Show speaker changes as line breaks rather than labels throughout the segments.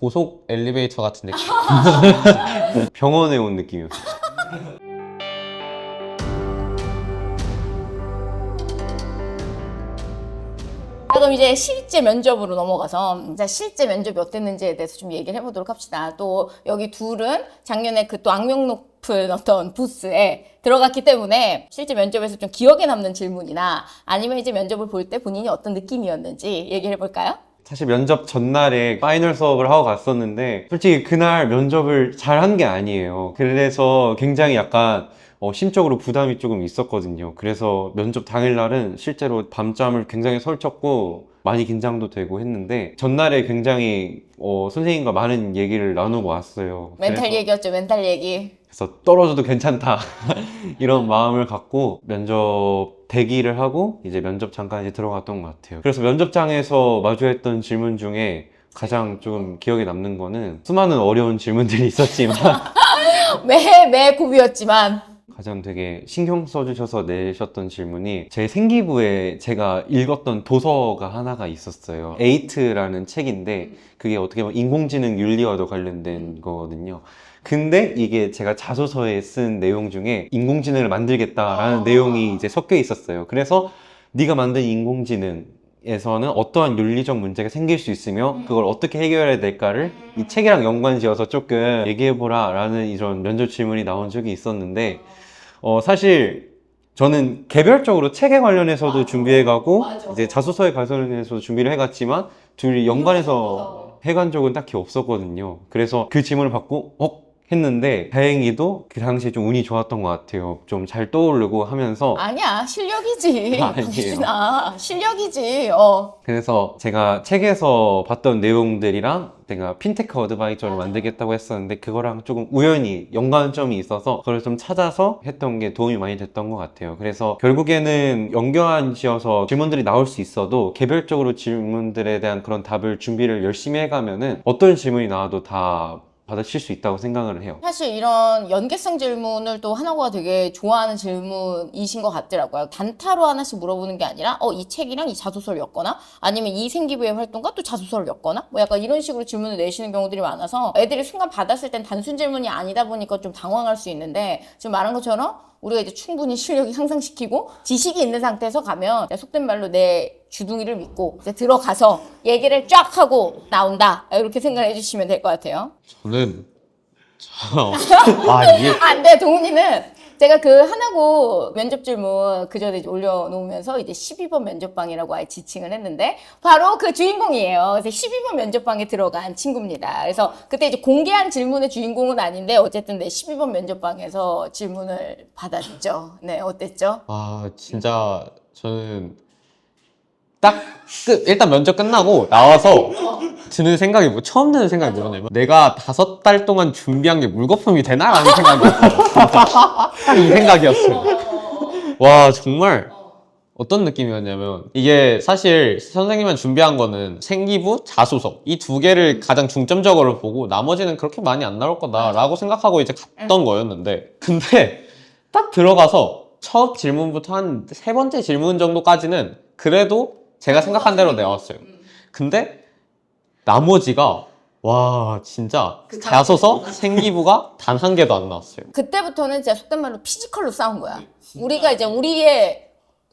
고속 엘리베이터 같은 느낌.
병원에 온 느낌이었어요.
그럼 이제 실제 면접으로 넘어가서 이제 실제 면접이 어땠는지에 대해서 좀 얘기를 해보도록 합시다. 또 여기 둘은 작년에 그 또 악명 높은 어떤 부스에 들어갔기 때문에 실제 면접에서 좀 기억에 남는 질문이나 아니면 이제 면접을 볼 때 본인이 어떤 느낌이었는지 얘기를 해볼까요?
사실 면접 전날에 파이널 수업을 하고 갔었는데 솔직히 그날 면접을 잘 한 게 아니에요. 그래서 굉장히 약간 심적으로 부담이 조금 있었거든요. 그래서 면접 당일날은 실제로 밤잠을 굉장히 설쳤고 많이 긴장도 되고 했는데 전날에 굉장히 선생님과 많은 얘기를 나누고 왔어요.
멘탈 얘기였죠, 멘탈 얘기.
그래서 떨어져도 괜찮다 이런 마음을 갖고 면접 대기를 하고 이제 면접장까지 들어갔던 것 같아요. 그래서 면접장에서 마주했던 질문 중에 가장 좀 기억에 남는 거는 수많은 어려운 질문들이 있었지만
매 고비였지만
가장 되게 신경 써주셔서 내셨던 질문이 제 생기부에 제가 읽었던 도서가 하나가 있었어요. 에이트라는 책인데 그게 어떻게 보면 인공지능 윤리와도 관련된 거거든요. 근데 이게 제가 자소서에 쓴 내용 중에 인공지능을 만들겠다라는 내용이 이제 섞여 있었어요. 그래서 네가 만든 인공지능에서는 어떠한 윤리적 문제가 생길 수 있으며 그걸 어떻게 해결해야 될까를 이 책이랑 연관지어서 조금 얘기해보라 라는 이런 면접 질문이 나온 적이 있었는데 사실 저는 개별적으로 책에 관련해서도 준비해가고 이제 자소서에 관련해서도 준비를 해갔지만 둘이 연관해서 해간 적은 딱히 없었거든요. 그래서 그 질문을 받고 했는데 다행히도 그 당시에 좀 운이 좋았던 것 같아요. 좀 잘 떠오르고 하면서
아니야, 실력이지.
아니에요.
박진아, 실력이지.
그래서 제가 책에서 봤던 내용들이랑 내가 핀테크 어드바이저를 만들겠다고 했었는데 그거랑 조금 우연히 연관점이 있어서 그걸 좀 찾아서 했던 게 도움이 많이 됐던 것 같아요. 그래서 결국에는 연관지어서 질문들이 나올 수 있어도 개별적으로 질문들에 대한 그런 답을 준비를 열심히 해가면은 어떤 질문이 나와도 다 받아칠 수 있다고 생각을 해요.
사실 이런 연계성 질문을 또 하나고가 되게 좋아하는 질문이신 것 같더라고요. 단타로 하나씩 물어보는 게 아니라 이 책이랑 이 자소서를 엮거나 아니면 이 생기부의 활동과 또 자소서를 엮거나 뭐 약간 이런 식으로 질문을 내시는 경우들이 많아서 애들이 순간 받았을 땐 단순 질문이 아니다 보니까 좀 당황할 수 있는데 지금 말한 것처럼 우리가 이제 충분히 실력이 향상시키고 지식이 있는 상태에서 가면 속된 말로 내 주둥이를 믿고 이제 들어가서 얘기를 쫙 하고 나온다 이렇게 생각을 해주시면 될 것 같아요.
저는 이게
안 돼, 동훈이는 제가 그 하나고 면접 질문 그 전에 올려놓으면서 이제 12번 면접방이라고 아예 지칭을 했는데 바로 그 주인공이에요. 그래서 12번 면접방에 들어간 친구입니다. 그래서 그때 이제 공개한 질문의 주인공은 아닌데 어쨌든 네, 12번 면접방에서 질문을 받았죠. 네, 어땠죠?
진짜 저는 일단 면접 끝나고 나와서 드는 생각이 처음 드는 생각이 뭐냐면 내가 5달 동안 준비한 게 물거품이 되나? 라는 생각이었어요. 진짜 딱 이 생각이었어요. 와, 정말 어떤 느낌이었냐면 이게 사실 선생님만 준비한 거는 생기부, 자소서 이 두 개를 가장 중점적으로 보고 나머지는 그렇게 많이 안 나올 거다라고 생각하고 이제 갔던 거였는데 근데 딱 들어가서 첫 질문부터 한 3번째 질문 정도까지는 그래도 제가 생각한 대로 나왔어요. 근데 나머지가 와 진짜 자소서, 생기부가 단 한 개도 안 나왔어요.
그때부터는 진짜 속된 말로 피지컬로 싸운 거야. 우리가 이제 우리의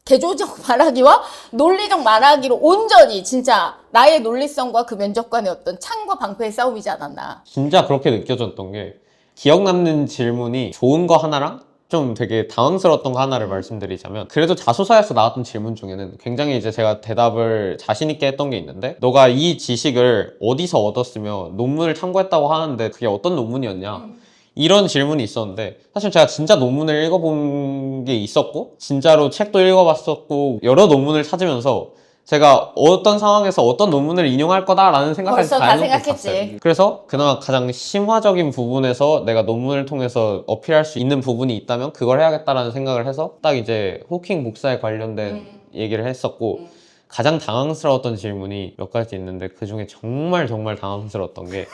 개조적 말하기와 논리적 말하기로 온전히 진짜 나의 논리성과 그 면접관의 어떤 창과 방패의 싸움이지 않았나.
진짜 그렇게 느껴졌던 게 기억 남는 질문이 좋은 거 하나랑 좀 되게 당황스러웠던 거 하나를 말씀드리자면 그래도 자소서에서 나왔던 질문 중에는 굉장히 이제 제가 대답을 자신 있게 했던 게 있는데 너가 이 지식을 어디서 얻었으며 논문을 참고했다고 하는데 그게 어떤 논문이었냐 이런 질문이 있었는데 사실 제가 진짜 논문을 읽어본 게 있었고 진짜로 책도 읽어봤었고 여러 논문을 찾으면서 제가 어떤 상황에서 어떤 논문을 인용할 거다라는 생각까지
벌써
다
다
해놓고
생각했지.
갔어요. 그래서 그나마 가장 심화적인 부분에서 내가 논문을 통해서 어필할 수 있는 부분이 있다면 그걸 해야겠다라는 생각을 해서 딱 이제 호킹 복사에 관련된 얘기를 했었고 가장 당황스러웠던 질문이 몇 가지 있는데 그 중에 정말 당황스러웠던 게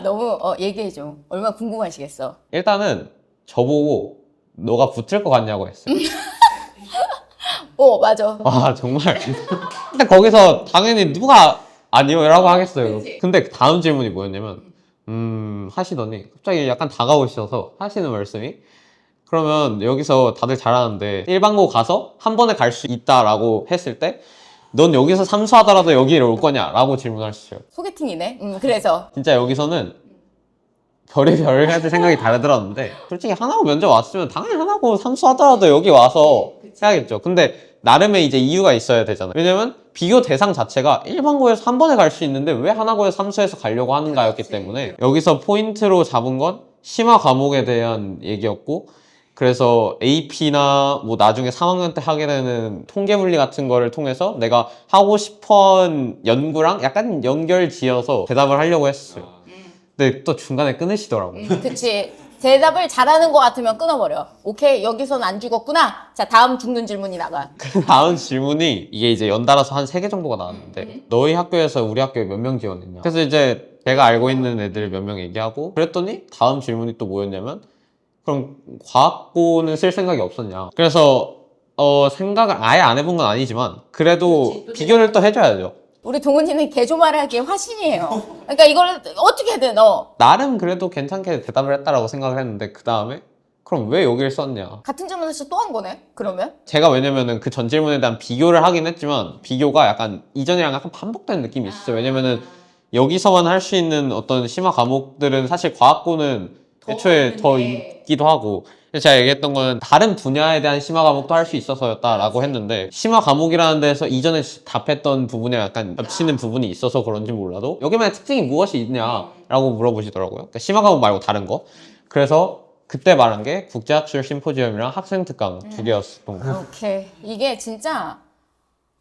너무 얘기해줘. 얼마나 궁금하시겠어.
일단은 저보고 너가 붙을 것 같냐고 했어요.
맞아.
정말. 근데 거기서 당연히 누가 아니요 라고 하겠어요. 근데 다음 질문이 뭐였냐면 하시더니 갑자기 약간 다가오셔서 하시는 말씀이 그러면 여기서 다들 잘하는데 일반고 가서 한 번에 갈 수 있다라고 했을 때 넌 여기서 삼수하더라도 여기를 올 거냐? 라고 질문하시죠.
소개팅이네. 그래서
진짜 여기서는 별의별 해야 될 생각이 다르더라는데 솔직히 하나고 면접 왔으면 당연히 하나고 삼수하더라도 여기 와서 해야겠죠. 근데 나름의 이제 이유가 있어야 되잖아요. 왜냐면 비교 대상 자체가 일반고에서 한 번에 갈 수 있는데 왜 하나고에서 삼수해서 가려고 하는가였기 때문에 여기서 포인트로 잡은 건 심화 과목에 대한 얘기였고 그래서 AP나 뭐 나중에 3학년 때 하게 되는 통계물리 같은 거를 통해서 내가 하고 싶은 연구랑 약간 연결 지어서 대답을 하려고 했어요. 근데 또 중간에 끊으시더라고요.
그치. 대답을 잘하는 것 같으면 끊어버려. 오케이, 여기선 안 죽었구나. 자, 다음 죽는 질문이 나가.
그 다음 질문이 이게 이제 연달아서 한 3개 정도가 나왔는데 너희 학교에서 우리 학교에 몇 명 지원했냐? 그래서 이제 제가 알고 있는 애들 몇 명 얘기하고 그랬더니 다음 질문이 또 뭐였냐면 그럼 과학고는 쓸 생각이 없었냐? 그래서 생각을 아예 안 해본 건 아니지만 그래도 비교를 또 해줘야죠.
우리 동훈이는 개조말하기의 화신이에요. 그러니까 이걸 어떻게든
나름 그래도 괜찮게 대답을 했다라고 생각을 했는데 그 다음에 그럼 왜 여기를 썼냐?
같은 질문을 또 한 거네. 그러면
제가 왜냐면은 그 전 질문에 대한 비교를 하긴 했지만 비교가 약간 이전이랑 약간 반복되는 느낌이 있었어요. 왜냐면은 여기서만 할 수 있는 어떤 심화 과목들은 사실 과학고는 애초에 더 있기도 하고 제가 얘기했던 거는 다른 분야에 대한 심화 과목도 할 수 있어서였다라고 했는데 심화 과목이라는 데서 이전에 답했던 부분에 약간 겹치는 부분이 있어서 그런지 몰라도 여기만의 특징이 무엇이 있냐라고 물어보시더라고요. 그러니까 심화 과목 말고 다른 거. 그래서 그때 말한 게 국제학술 심포지엄이랑 학생 특강 2개였던 거.
오케이. 이게 진짜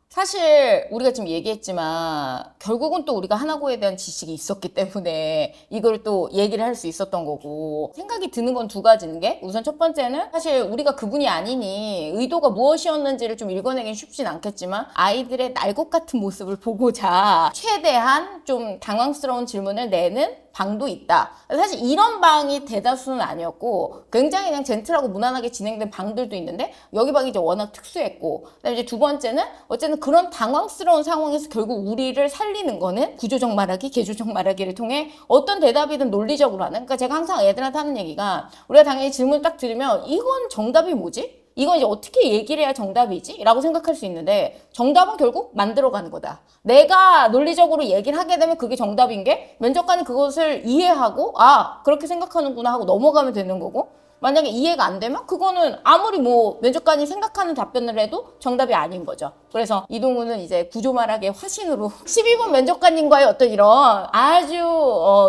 사실 우리가 지금 얘기했지만 결국은 또 우리가 하나고에 대한 지식이 있었기 때문에 이걸 또 얘기를 할 수 있었던 거고 생각이 드는 건 2가지인 게 우선 첫 번째는 사실 우리가 그분이 아니니 의도가 무엇이었는지를 좀 읽어내긴 쉽진 않겠지만 아이들의 날것 같은 모습을 보고자 최대한 좀 당황스러운 질문을 내는 방도 있다. 사실 이런 방이 대다수는 아니었고 굉장히 그냥 젠틀하고 무난하게 진행된 방들도 있는데 여기 방이 이제 워낙 특수했고 그다음에 이제 2번째는 어쨌든 그런 당황스러운 상황에서 결국 우리를 살리는 거는 구조적 말하기, 개조적 말하기를 통해 어떤 대답이든 논리적으로 하는 그러니까 제가 항상 애들한테 하는 얘기가 우리가 당연히 질문을 딱 들으면 이건 정답이 뭐지? 이건 이제 어떻게 얘기를 해야 정답이지? 라고 생각할 수 있는데 정답은 결국 만들어가는 거다. 내가 논리적으로 얘기를 하게 되면 그게 정답인 게 면접관이 그것을 이해하고 아 그렇게 생각하는구나 하고 넘어가면 되는 거고 만약에 이해가 안 되면 그거는 아무리 뭐 면접관이 생각하는 답변을 해도 정답이 아닌 거죠. 그래서 이동훈은 이제 구조말하기의 화신으로 12번 면접관님과의 어떤 이런 아주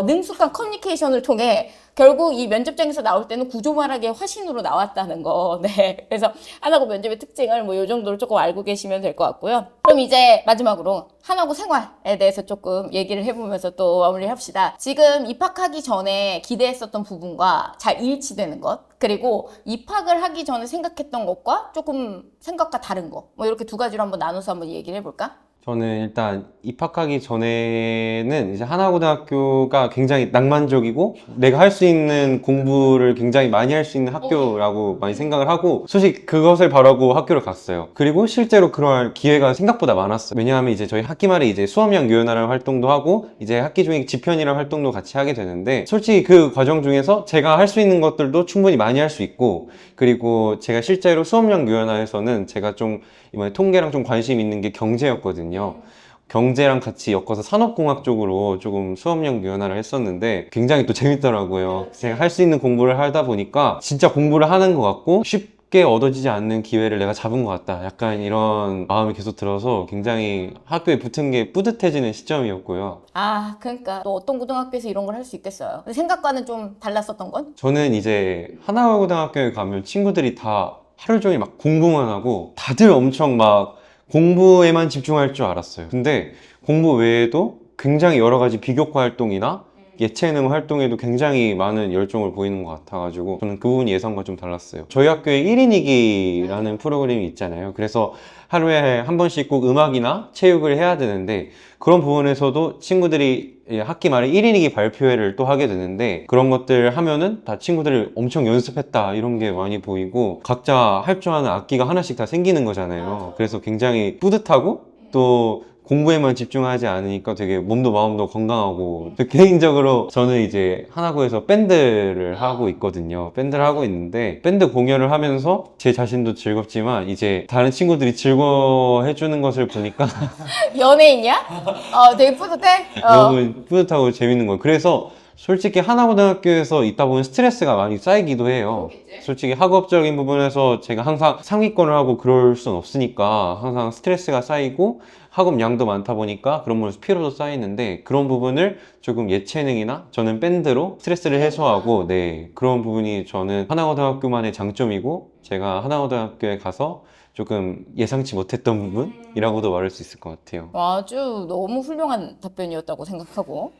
능숙한 커뮤니케이션을 통해 결국 이 면접장에서 나올 때는 구조말하기의 화신으로 나왔다는 거. 네. 그래서 하나고 면접의 특징을 뭐 요 정도로 조금 알고 계시면 될 것 같고요. 그럼 이제 마지막으로 하나고 생활에 대해서 조금 얘기를 해보면서 또 마무리 합시다. 지금 입학하기 전에 기대했었던 부분과 잘 일치되는 것, 그리고 입학을 하기 전에 생각했던 것과 조금 생각과 다른 거, 뭐 이렇게 2가지로 한번 나눠서 한번 얘기를 해볼까?
저는 일단 입학하기 전에는 이제 하나고등학교가 굉장히 낭만적이고 내가 할 수 있는 공부를 굉장히 많이 할 수 있는 학교라고 많이 생각을 하고 솔직히 그것을 바라고 학교를 갔어요. 그리고 실제로 그럴 기회가 생각보다 많았어요. 왜냐하면 이제 저희 학기 말에 이제 수업량 유연화라는 활동도 하고 이제 학기 중에 지편이라는 활동도 같이 하게 되는데 솔직히 그 과정 중에서 제가 할 수 있는 것들도 충분히 많이 할 수 있고 그리고 제가 실제로 수업량 유연화에서는 제가 좀 이번에 통계랑 좀 관심 있는 게 경제였거든요. 경제랑 같이 엮어서 산업공학 쪽으로 조금 수업량 유연화를 했었는데 굉장히 또 재밌더라고요. 제가 할 수 있는 공부를 하다 보니까 진짜 공부를 하는 것 같고 쉽게 얻어지지 않는 기회를 내가 잡은 것 같다. 약간 이런 마음이 계속 들어서 굉장히 학교에 붙은 게 뿌듯해지는 시점이었고요.
아, 그러니까 또 어떤 고등학교에서 이런 걸 할 수 있겠어요. 근데 생각과는 좀 달랐었던 건?
저는 이제 하나고등학교에 가면 친구들이 다 하루 종일 막 공부만 하고 다들 엄청 막 공부에만 집중할 줄 알았어요. 근데 공부 외에도 굉장히 여러 가지 비교과 활동이나 예체능 활동에도 굉장히 많은 열정을 보이는 것 같아가지고 저는 그 부분이 예상과 좀 달랐어요. 저희 학교에 1인이기라는 프로그램이 있잖아요. 그래서 하루에 한 번씩 꼭 음악이나 체육을 해야 되는데 그런 부분에서도 친구들이 학기 말에 1인이기 발표회를 또 하게 되는데 그런 것들 하면은 다 친구들이 엄청 연습했다 이런 게 많이 보이고 각자 할 줄 아는 악기가 하나씩 다 생기는 거잖아요. 그래서 굉장히 뿌듯하고 또 공부에만 집중하지 않으니까 되게 몸도 마음도 건강하고 개인적으로 저는 이제 하나고에서 밴드를 하고 있거든요. 밴드를 하고 있는데 밴드 공연을 하면서 제 자신도 즐겁지만 이제 다른 친구들이 즐거워해주는 것을 보니까
연예인이야? 되게 뿌듯해?
너무 뿌듯하고 재밌는 거예요. 그래서 솔직히 하나고등학교에서 있다 보면 스트레스가 많이 쌓이기도 해요. 솔직히 학업적인 부분에서 제가 항상 상위권을 하고 그럴 순 없으니까 항상 스트레스가 쌓이고 학업 양도 많다 보니까 그런 부분에서 피로도 쌓이는데 그런 부분을 조금 예체능이나 저는 밴드로 스트레스를 해소하고 네 그런 부분이 저는 하나고등학교만의 장점이고 제가 하나고등학교에 가서 조금 예상치 못했던 부분이라고도 말할 수 있을 것 같아요.
아주 너무 훌륭한 답변이었다고 생각하고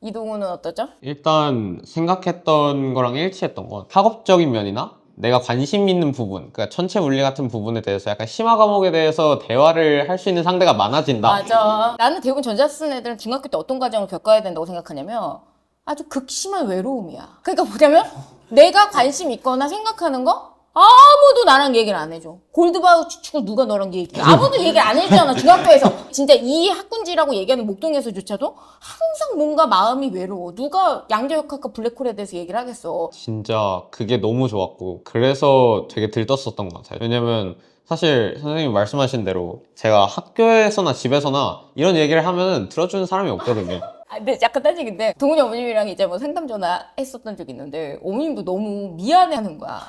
이동훈은 어떠죠?
일단 생각했던 거랑 일치했던 건 학업적인 면이나 내가 관심 있는 부분, 그러니까 천체 물리 같은 부분에 대해서 약간 심화 과목에 대해서 대화를 할 수 있는 상대가 많아진다.
맞아. 나는 대부분 전자 쓰는 애들은 중학교 때 어떤 과정을 겪어야 된다고 생각하냐면 아주 극심한 외로움이야. 그러니까 뭐냐면 내가 관심 있거나 생각하는 거 아무도 나랑 얘기를 안 해줘. 골드바우치 축을 누가 너랑 얘기해? 아무도 얘기를 안 해주잖아, 중학교에서. 진짜 이 학군지라고 얘기하는 목동에서조차도 항상 뭔가 마음이 외로워. 누가 양자역학과 블랙홀에 대해서 얘기를 하겠어.
진짜 그게 너무 좋았고 그래서 되게 들떴었던 것 같아요. 왜냐면 사실 선생님이 말씀하신 대로 제가 학교에서나 집에서나 이런 얘기를 하면 들어주는 사람이 없거든요.
근데 약간 딴얘기인데 동훈이 어머님이랑 이제 뭐 상담 전화 했었던 적이 있는데 어머님도 너무 미안해하는 거야.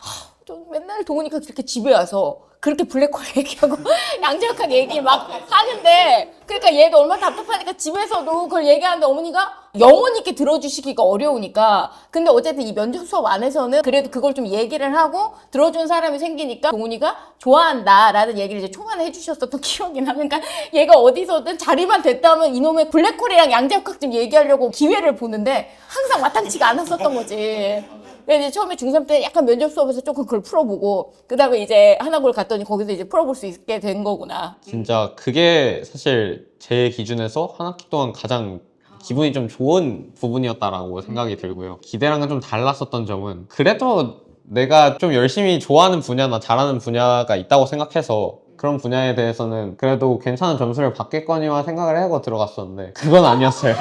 좀 맨날 동훈이가 그렇게 집에 와서 그렇게 블랙홀 얘기하고 양자역학 얘기 막 하는데 그러니까 얘도 얼마나 답답하니까 집에서도 그걸 얘기하는데 어머니가 영원히 이렇게 들어주시기가 어려우니까 근데 어쨌든 이 면접 수업 안에서는 그래도 그걸 좀 얘기를 하고 들어준 사람이 생기니까 동훈이가 좋아한다라는 얘기를 이제 초반에 해주셨었던 기억이 나. 그러니까 얘가 어디서든 자리만 됐다면 이놈의 블랙홀이랑 양자역학 좀 얘기하려고 기회를 보는데 항상 마땅치가 않았었던 거지. 근데 이제 처음에 중3 때 약간 면접 수업에서 조금 그걸 풀어보고 그 다음에 이제 하나고를 갔더니 거기서 이제 풀어볼 수 있게 된 거구나.
진짜 그게 사실 제 기준에서 한 학기 동안 가장 기분이 좀 좋은 부분이었다라고 생각이 들고요. 기대랑은 좀 달랐었던 점은 그래도 내가 좀 열심히 좋아하는 분야나 잘하는 분야가 있다고 생각해서 그런 분야에 대해서는 그래도 괜찮은 점수를 받겠거니와 생각을 하고 들어갔었는데 그건 아니었어요.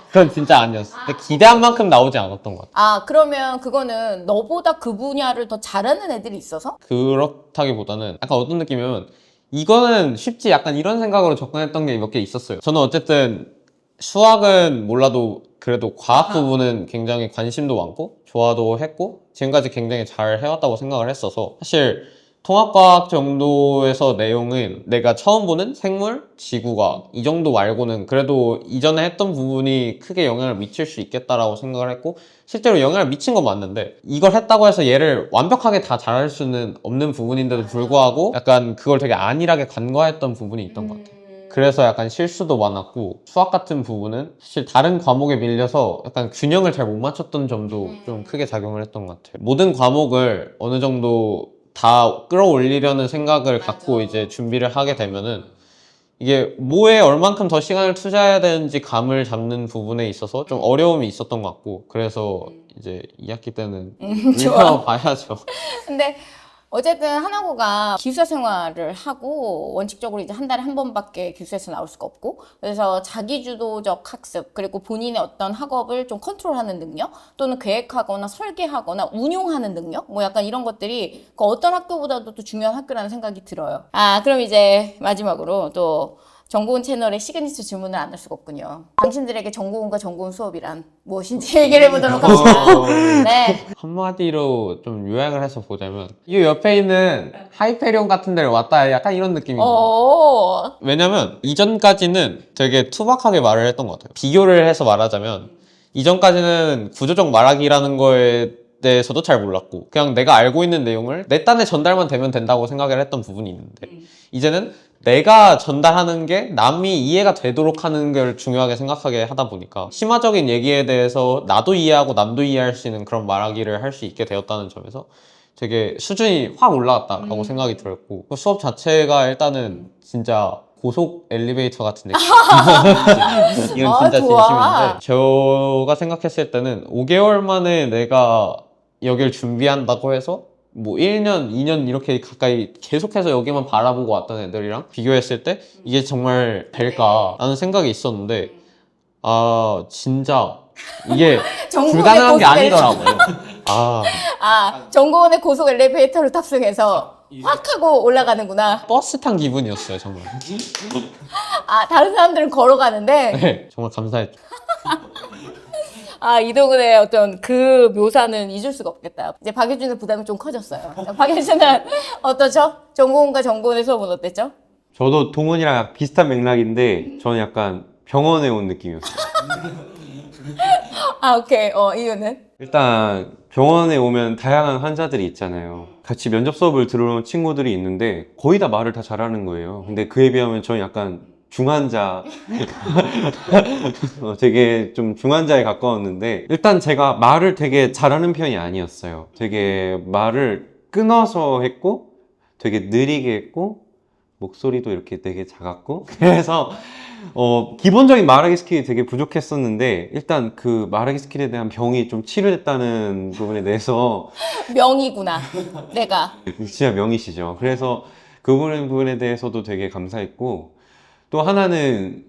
그건 진짜 아니었어. 근데 기대한 만큼 나오지 않았던 것 같아요.
그러면 그거는 너보다 그 분야를 더 잘하는 애들이 있어서?
그렇다기보다는 약간 어떤 느낌이면 이거는 쉽지 약간 이런 생각으로 접근했던 게 몇 개 있었어요. 저는 어쨌든 수학은 몰라도 그래도 과학 부분은 굉장히 관심도 많고 좋아도 했고 지금까지 굉장히 잘 해왔다고 생각을 했어서 사실 통합과학 정도에서 내용은 내가 처음 보는 생물, 지구과학 이 정도 말고는 그래도 이전에 했던 부분이 크게 영향을 미칠 수 있겠다라고 생각을 했고 실제로 영향을 미친 건 맞는데 이걸 했다고 해서 얘를 완벽하게 다 잘할 수는 없는 부분인데도 불구하고 약간 그걸 되게 안일하게 간과했던 부분이 있던 것 같아요. 그래서 약간 실수도 많았고 수학 같은 부분은 사실 다른 과목에 밀려서 약간 균형을 잘 못 맞췄던 점도 좀 크게 작용을 했던 것 같아요. 모든 과목을 어느 정도 다 끌어올리려는 생각을 갖고 이제 준비를 하게 되면은 이게 뭐에 얼만큼 더 시간을 투자해야 되는지 감을 잡는 부분에 있어서 좀 어려움이 있었던 것 같고 그래서 이제 2학기 때는
좋아.
봐야죠.
근데 어쨌든 하나고가 기숙사 생활을 하고 원칙적으로 이제 한 달에 한 번밖에 기숙사에서 나올 수가 없고 그래서 자기주도적 학습 그리고 본인의 어떤 학업을 좀 컨트롤하는 능력 또는 계획하거나 설계하거나 운용하는 능력 뭐 약간 이런 것들이 그 어떤 학교보다도 또 중요한 학교라는 생각이 들어요. 그럼 이제 마지막으로 또 정고은 채널의 시그니처 질문을 안 할 수가 없군요. 당신들에게 정고은과 정고은 수업이란 무엇인지 얘기를 해보도록 합시다. 네.
한마디로 좀 요약을 해서 보자면 이 옆에 있는 하이페리온 같은 데를 왔다 약간 이런 느낌인 거예요. 왜냐면 이전까지는 되게 투박하게 말을 했던 것 같아요. 비교를 해서 말하자면 이전까지는 구조적 말하기라는 거에 대해서도 잘 몰랐고 그냥 내가 알고 있는 내용을 내 딴에 전달만 되면 된다고 생각을 했던 부분이 있는데 이제는 내가 전달하는 게 남이 이해가 되도록 하는 걸 중요하게 생각하게 하다 보니까 심화적인 얘기에 대해서 나도 이해하고 남도 이해할 수 있는 그런 말하기를 할 수 있게 되었다는 점에서 되게 수준이 확 올라갔다라고 생각이 들었고 그 수업 자체가 일단은 진짜 고속 엘리베이터 같은 느낌. 이건 진짜
좋아.
진심인데 제가 생각했을 때는 5개월 만에 내가 여길 준비한다고 해서 뭐 1년, 2년 이렇게 가까이 계속해서 여기만 바라보고 왔던 애들이랑 비교했을 때 이게 정말 될까라는 생각이 있었는데 아 진짜 이게 불가능한 게 아니더라고요.
정고원의 고속 엘리베이터를 탑승해서 확 하고 올라가는구나.
버스 탄 기분이었어요 정말.
다른 사람들은 걸어가는데
네, 정말 감사했죠.
이동훈의 어떤 그 묘사는 잊을 수가 없겠다. 이제 박예준의 부담이 좀 커졌어요. 자, 박예준은 어떠죠? 정고원과 정고원의 수업은 어땠죠?
저도 동훈이랑 비슷한 맥락인데 저는 약간 병원에 온 느낌이었어요.
오케이. 이유는?
일단 병원에 오면 다양한 환자들이 있잖아요. 같이 면접 수업을 들어온 친구들이 있는데 거의 다 말을 다 잘하는 거예요. 근데 그에 비하면 저는 약간 중환자 되게 좀 중환자에 가까웠는데 일단 제가 말을 되게 잘하는 편이 아니었어요. 되게 말을 끊어서 했고 되게 느리게 했고 목소리도 이렇게 되게 작았고 그래서 기본적인 말하기 스킬이 되게 부족했었는데 일단 그 말하기 스킬에 대한 병이 좀 치료됐다는 부분에 대해서
명이구나. 내가.
진짜 명이시죠. 그래서 그 부분에 대해서도 되게 감사했고 또 하나는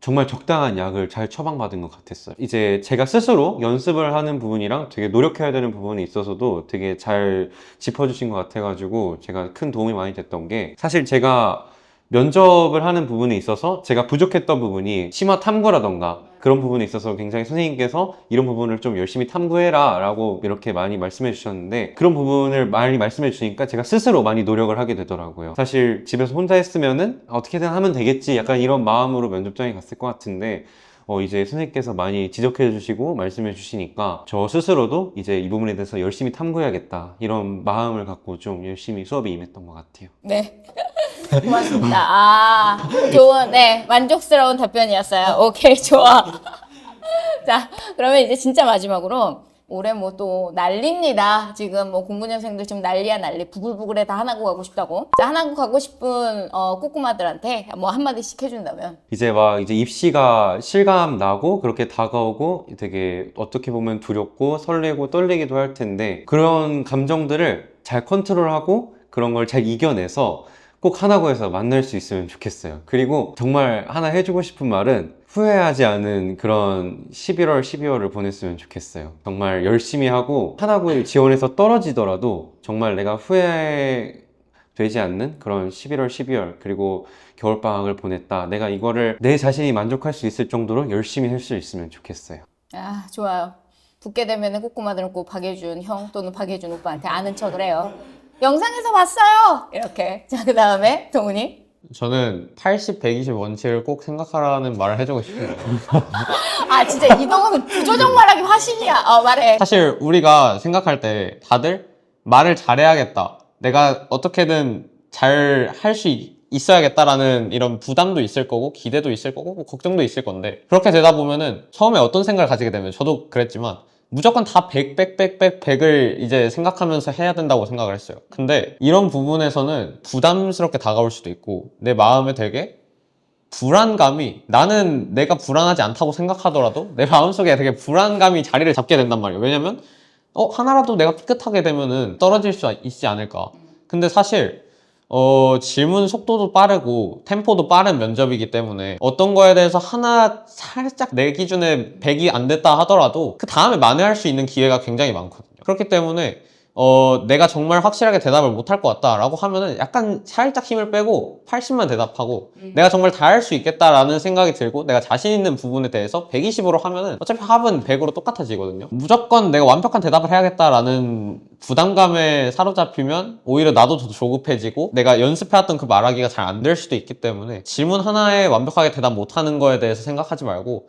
정말 적당한 약을 잘 처방받은 것 같았어요. 이제 제가 스스로 연습을 하는 부분이랑 되게 노력해야 되는 부분이 있어서도 되게 잘 짚어주신 것 같아가지고 제가 큰 도움이 많이 됐던 게 사실 제가 면접을 하는 부분에 있어서 제가 부족했던 부분이 심화 탐구라던가 그런 부분에 있어서 굉장히 선생님께서 이런 부분을 좀 열심히 탐구해라 라고 이렇게 많이 말씀해 주셨는데 그런 부분을 많이 말씀해 주시니까 제가 스스로 많이 노력을 하게 되더라고요. 사실 집에서 혼자 했으면은 어떻게든 하면 되겠지 약간 이런 마음으로 면접장에 갔을 것 같은데 이제 선생님께서 많이 지적해 주시고 말씀해 주시니까 저 스스로도 이제 이 부분에 대해서 열심히 탐구해야겠다 이런 마음을 갖고 좀 열심히 수업에 임했던 것 같아요.
네. 고맙습니다. 좋은, 만족스러운 답변이었어요. 오케이, 좋아. 자, 그러면 이제 진짜 마지막으로 올해 뭐 또 난리입니다. 지금 뭐 공부년생들 지금 난리야 난리. 부글부글해 다 하나고 가고 싶다고. 자, 하나고 가고 싶은 꼬꼬마들한테 뭐 한마디씩 해준다면.
이제 입시가 실감 나고 그렇게 다가오고 되게 어떻게 보면 두렵고 설레고 떨리기도 할 텐데 그런 감정들을 잘 컨트롤하고 그런 걸 잘 이겨내서 꼭 하나고에서 만날 수 있으면 좋겠어요. 그리고 정말 하나 해주고 싶은 말은 후회하지 않은 그런 11월, 12월을 보냈으면 좋겠어요. 정말 열심히 하고 하나고에 지원해서 떨어지더라도 정말 내가 후회되지 않는 그런 11월, 12월 그리고 겨울방학을 보냈다. 내가 이거를 내 자신이 만족할 수 있을 정도로 열심히 할 수 있으면 좋겠어요.
좋아요. 붙게 되면 꼬꼬마들은 꼭 박예준 형 또는 박예준 오빠한테 아는 척을 해요. 영상에서 봤어요! 이렇게. 자, 그 다음에 동훈이.
저는 80, 120 원칙을 꼭 생각하라는 말을 해주고 싶어요.
진짜 이동훈은 부조정 말하기 화신이야. 말해.
사실 우리가 생각할 때 다들 말을 잘해야겠다. 내가 어떻게든 잘 할 수 있어야겠다라는 이런 부담도 있을 거고 기대도 있을 거고 뭐 걱정도 있을 건데 그렇게 되다 보면은 처음에 어떤 생각을 가지게 되면 저도 그랬지만 무조건 다 100을 이제 생각하면서 해야 된다고 생각을 했어요. 근데 이런 부분에서는 부담스럽게 다가올 수도 있고 내 마음에 되게 불안감이 나는 내가 불안하지 않다고 생각하더라도 내 마음속에 되게 불안감이 자리를 잡게 된단 말이에요. 왜냐면 하나라도 내가 삐끗하게 되면은 떨어질 수 있지 않을까. 근데 사실 질문 속도도 빠르고 템포도 빠른 면접이기 때문에 어떤 거에 대해서 하나 살짝 내 기준에 100이 안 됐다 하더라도 그 다음에 만회할 수 있는 기회가 굉장히 많거든요. 그렇기 때문에 내가 정말 확실하게 대답을 못할 것 같다 라고 하면은 약간 살짝 힘을 빼고 80만 대답하고 내가 정말 다 할 수 있겠다라는 생각이 들고 내가 자신 있는 부분에 대해서 120으로 하면은 어차피 합은 100으로 똑같아지거든요. 무조건 내가 완벽한 대답을 해야겠다라는 부담감에 사로잡히면 오히려 나도 더 조급해지고 내가 연습해왔던 그 말하기가 잘 안 될 수도 있기 때문에 질문 하나에 완벽하게 대답 못하는 거에 대해서 생각하지 말고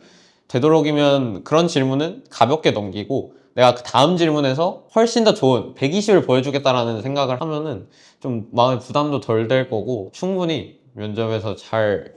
되도록이면 그런 질문은 가볍게 넘기고 내가 그 다음 질문에서 훨씬 더 좋은 120을 보여주겠다라는 생각을 하면은 좀 마음의 부담도 덜 될 거고 충분히 면접에서 잘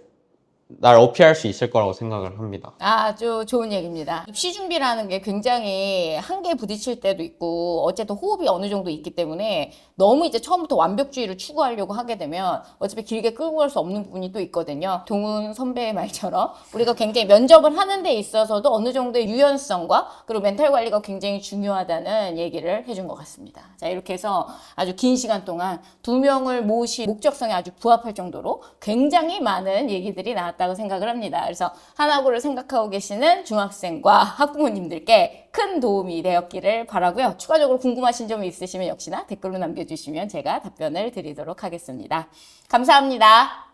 날 어필할 수 있을 거라고 생각을 합니다.
아주 좋은 얘기입니다. 입시 준비라는 게 굉장히 한계에 부딪힐 때도 있고 어쨌든 호흡이 어느 정도 있기 때문에 너무 이제 처음부터 완벽주의를 추구하려고 하게 되면 어차피 길게 끌고 갈 수 없는 부분이 또 있거든요. 동훈 선배의 말처럼 우리가 굉장히 면접을 하는 데 있어서도 어느 정도의 유연성과 그리고 멘탈 관리가 굉장히 중요하다는 얘기를 해준 것 같습니다. 자, 이렇게 해서 아주 긴 시간 동안 2명을 모시 목적성에 아주 부합할 정도로 굉장히 많은 얘기들이 나왔다고 생각을 합니다. 그래서 하나고를 생각하고 계시는 중학생과 학부모님들께 큰 도움이 되었기를 바라고요. 추가적으로 궁금하신 점이 있으시면 역시나 댓글로 남겨주시면 제가 답변을 드리도록 하겠습니다. 감사합니다.